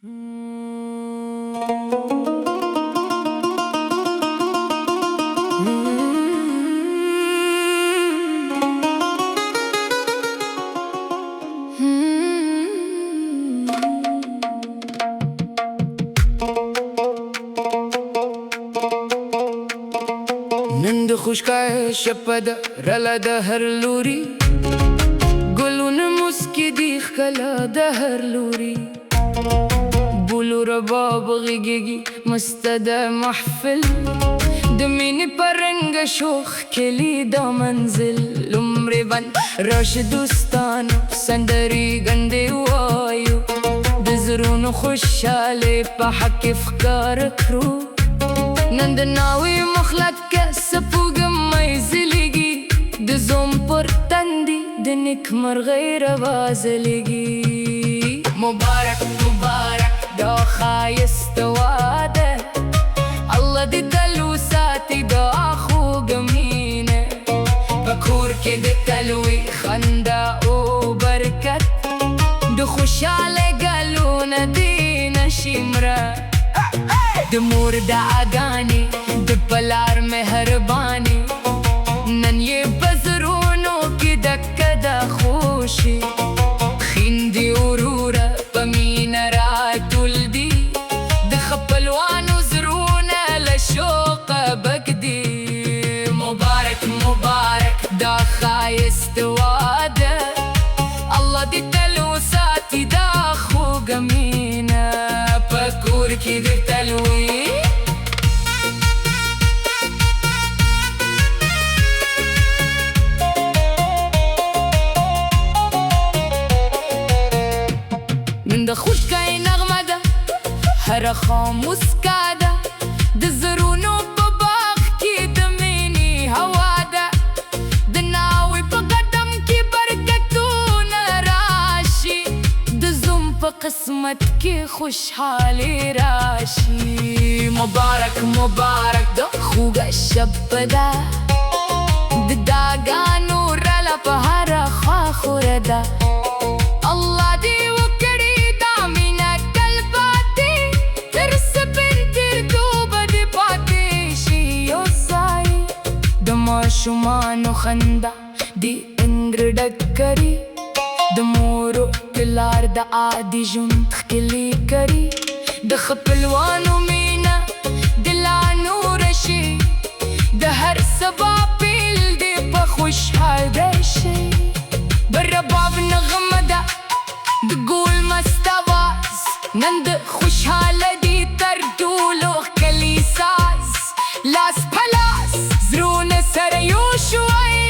نن د خوشکای شپه ده رله د هر لوري ګلونه مسکي دي ښکلا د هر لوري بولو رباب غږیږي مسته د محفل د مینې په رنګ شوخ کلي دا منزل لومړی بند راشه دوستانو سندرې ګندې وایو د زړونو خوشحالۍ په حق کې ښکاره کړو نن د ناوې مخلط که سپوږمۍ ځلیږي د زوم پر تندي د نیکمرغۍ روا ځلیږي مبارک مبارک دا ښایسته واده الله دې تل وساتي دا خوږه مینه په کور کې د تل وي خندا او برکت د خوشحاله ګلونه دې نشي مړه د مور دعاګانې د پلار مهرباني نن یې په زړونو کې ډکه ده خوشي خویندې وروره په مینه راټول دي د خپلوانو زړونه له شوقه بک دي مبارک مبارک دا ښایسته واده الله دې تل وساتي دا خوږه مینه په کور کې دې تل وي نن د خوشکای نغمه ده هره خوا موسکا ده د زړونو په باغ کې د مینې هوا ده د ناوې په قدم کې برکتونه راشي د زوم په قسمت کې خوشحالي راشي مبارک مبارک د خوږه شپه ده د داګانو رله په هره خوا خوره ده الله دې وکړي دا مینه تل پاتې تر سپین تر دوبه دې پاتې شي یو ځای د ماشومانو خندا دې انګړ ډک کړي د مورو پلار د عادي ژوند ښکلي کړي د خپلوانو مینه د لا نور شي د هر سبا پیل دې په خوشحاله شي برباب نغمه ده د ګول مست اواز نن د خوشحاله دي تر ټولو ښکلي ساز لاس په لاس زړونه سره یو شوی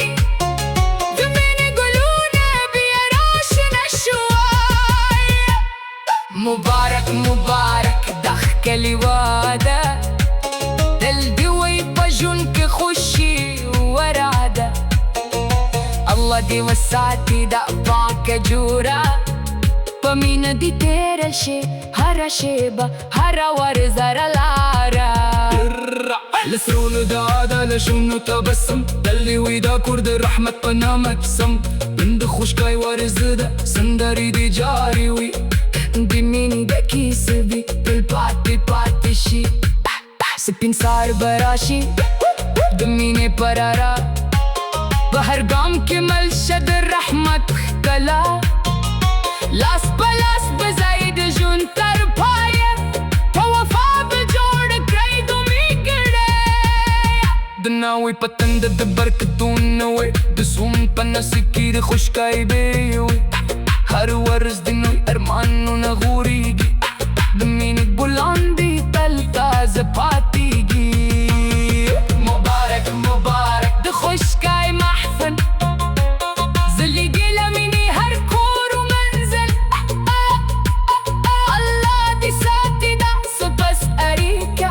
د مینې ګلونه بیا راشنه شوی مبارک مبارک دا ښکلي واده تل دې وي په ژوند کې خوشي وراده الله دې وساتي دا پاکه جوړه په مینه دې تېره شي هره شیبه هره ورځره لاره له سرونو د عداله شونو تبسم تل دې وي دا کور د رحمت په نامه قسم نن د خوشکای ورځ ده سندرې دې جاري وي د مینې د کیسې وي تل پاتې پاتې شي سپین سهار به راشي د مینې پراره په هر ګام کې ملشه د رحمت ښکلا لاس په لاس به ځای د ژوند تر پایه په وفا به جوړ کړئ دومې ګړی د ناوې په تنده د برکتونه وي د زوم په نصیب کې د خوشکای بیې وي هر ورځ د نوی ارمانونه غوړېږي د مینې ګلان دي تل تازه پاتېږي مبارک مبارک د خوشکای محفل ځلیږي له مینې هر کور و منزل الله دې ساتي دا سپس اړیکه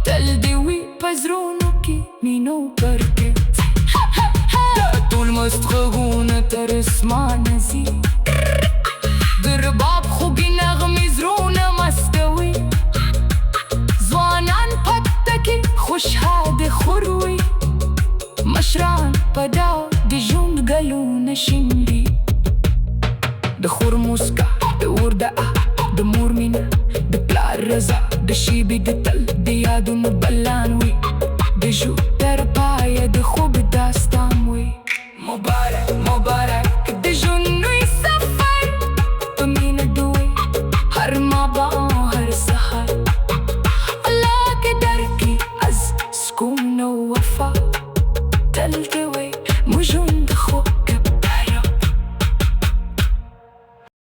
تل دې وي په زړونو کې مینو برکت دا ټول مست غږونه تر اسمانه ځي د رباب خوږې نغمې زړونه مستوي ځوانان په تکې خوشحاله خوروي مشران په دا د ژوند ګلونه شیندي د خور موسکا د اور د د مور مینه د پلار رضا د شیبې د تل د یادونو بلان وي د ژو تر پایه د خوب داستان وي مبارک مبارک د ژوند نوی سفر په مینه دوی هر مابا هر سحر الله کې درکړي از سکون او وفا